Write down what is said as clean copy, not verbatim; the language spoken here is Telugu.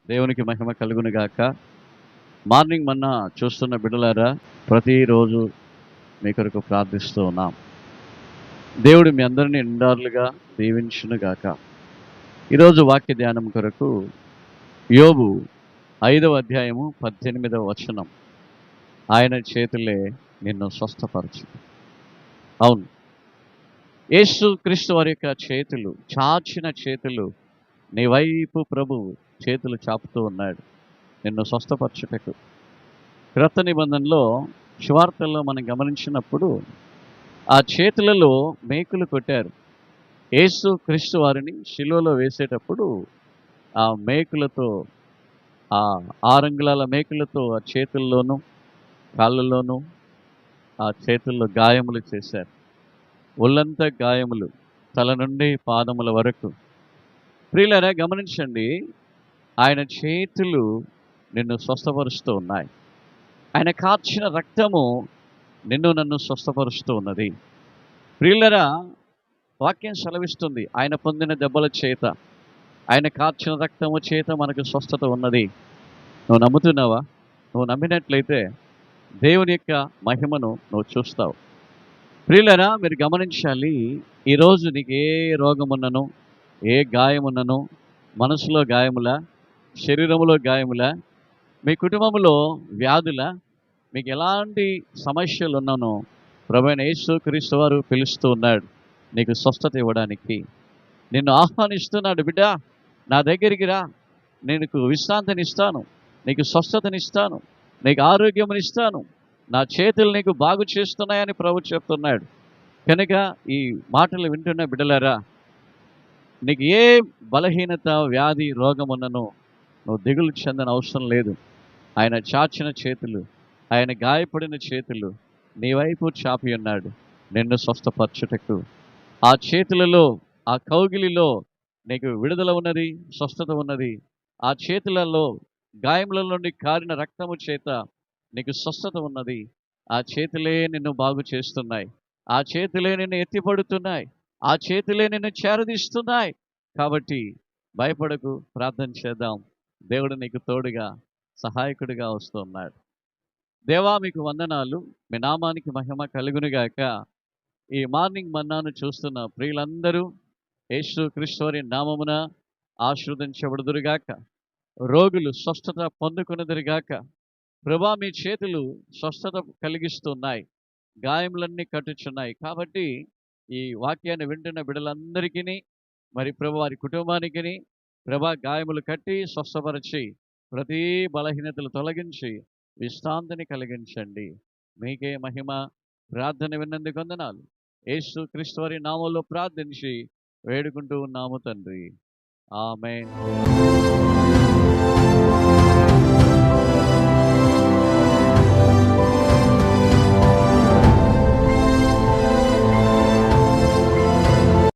దేవునికి మహిమ కలుగును గాక. మార్నింగ్ మన్నా చూస్తున్న బిడ్డలారా, ప్రతిరోజు మీ కొరకు ప్రార్థిస్తూ ఉన్నాం. దేవుడు మీ అందరినీ నిండారులుగా దీవించును గాక. ఈరోజు వాక్య ధ్యానం కొరకు యోబు 5వ అధ్యాయము 18వ వచనం. ఆయన చేతులే నిన్ను స్వస్థపరచు. అవును, యేసు క్రీస్తు వారి యొక్క చేతులు, చాచిన చేతులు నీ వైపు ప్రభువు చేతులు చాపుతూ ఉన్నాడు నిన్ను స్వస్థపరచుటకు. క్రొత్త నిబంధనలో సువార్తల్లో మనం గమనించినప్పుడు ఆ చేతులలో మేకులు కొట్టారు. యేసు క్రీస్తు వారిని శిలువలో వేసేటప్పుడు ఆ మేకులతో, ఆ ఆరంగుళాల మేకులతో ఆ చేతుల్లోనూ కాళ్ళలోనూ ఆ చేతుల్లో గాయములు చేశారు. ఒళ్ళంతా గాయములు, తల నుండి పాదముల వరకు. ప్రియులారా, గమనించండి, ఆయన చేతులు నిన్ను స్వస్థపరుస్తూ ఉన్నాయి. ఆయన కార్చిన రక్తము నిన్ను నన్ను స్వస్థపరుస్తూ ఉన్నది. ప్రియులారా, వాక్యం సెలవిస్తుంది, ఆయన పొందిన దెబ్బల చేత, ఆయన కార్చిన రక్తము చేత మనకు స్వస్థత ఉన్నది. నువ్వు నమ్ముతున్నావా? నువ్వు నమ్మినట్లయితే దేవుని యొక్క మహిమను నువ్వు చూస్తావు. ప్రియులారా, మీరు గమనించాలి, ఈరోజు నీకు ఏ రోగం ఉన్నను, ఏ గాయం ఉన్నను, మనసులో గాయములా, శరీరంలో గాయములా, మీ కుటుంబంలో వ్యాధుల, మీకు ఎలాంటి సమస్యలు ఉన్నానో ప్రభువైన యేసు క్రీస్తు వారు పిలుస్తూ ఉన్నాడు నీకు స్వస్థత ఇవ్వడానికి. నిన్ను ఆహ్వానిస్తున్నాడు, బిడ్డ నా దగ్గరికి రా, నీకు విశ్రాంతినిస్తాను, నీకు స్వస్థతనిస్తాను, నీకు ఆరోగ్యమునిస్తాను, నా చేతులు నీకు బాగు చేస్తున్నాయని ప్రభు చెప్తున్నాడు. కనుక ఈ మాటలు వింటున్న బిడ్డలారా, నీకు ఏ బలహీనత, వ్యాధి, రోగం ఉన్ననో నువ్వు దిగులు చెందని అవసరం లేదు. ఆయన చాచిన చేతులు, ఆయన గాయపడిన చేతులు నీ వైపు చాపి ఉన్నాడు నిన్ను స్వస్థపరచుటకు. ఆ చేతులలో, ఆ కౌగిలిలో నీకు విడుదల ఉన్నది, స్వస్థత ఉన్నది. ఆ చేతులలో, గాయముల నుండి కారిన రక్తము చేత నీకు స్వస్థత ఉన్నది. ఆ చేతులే నిన్ను బాగు చేస్తున్నాయి. ఆ చేతులే నిన్ను ఎత్తిపడుతున్నాయి. ఆ చేతులే నిన్ను చేరదీస్తున్నాయి. కాబట్టి భయపడకు, ప్రార్థన చేద్దాం. దేవుడు నీకు తోడుగా, సహాయకుడిగా వస్తున్నాడు. దేవా, మీకు వందనాలు. మీ నామానికి మహిమ కలుగునుగాక. ఈ మార్నింగ్ మన్నాను చూస్తున్న ప్రియులందరూ యేసు క్రీస్తు వారి నామమున ఆశీర్వదించబడుదురుగాక. రోగులు స్వస్థత పొందుకునేదురుగాక. ప్రభా, మీ చేతులు స్వస్థత కలిగిస్తున్నాయి, గాయములన్నీ కట్టుచున్నాయి. కాబట్టి ఈ వాక్యాన్ని వింటున్న బిడ్డలందరికీ, మరి ప్రభు వారి కుటుంబానికి ప్రభా గాయములు కట్టి స్వస్థపరిచి ప్రతి బలహీనతలు తొలగించి విశ్రాంతిని కలిగించండి. మీకే మహిమ. ప్రార్థన విన్నందుకు వందనాలు. యేసు క్రీస్తు వారి నామంలో ప్రార్థించి వేడుకుంటూ ఉన్నాము తండ్రి. ఆమేన్.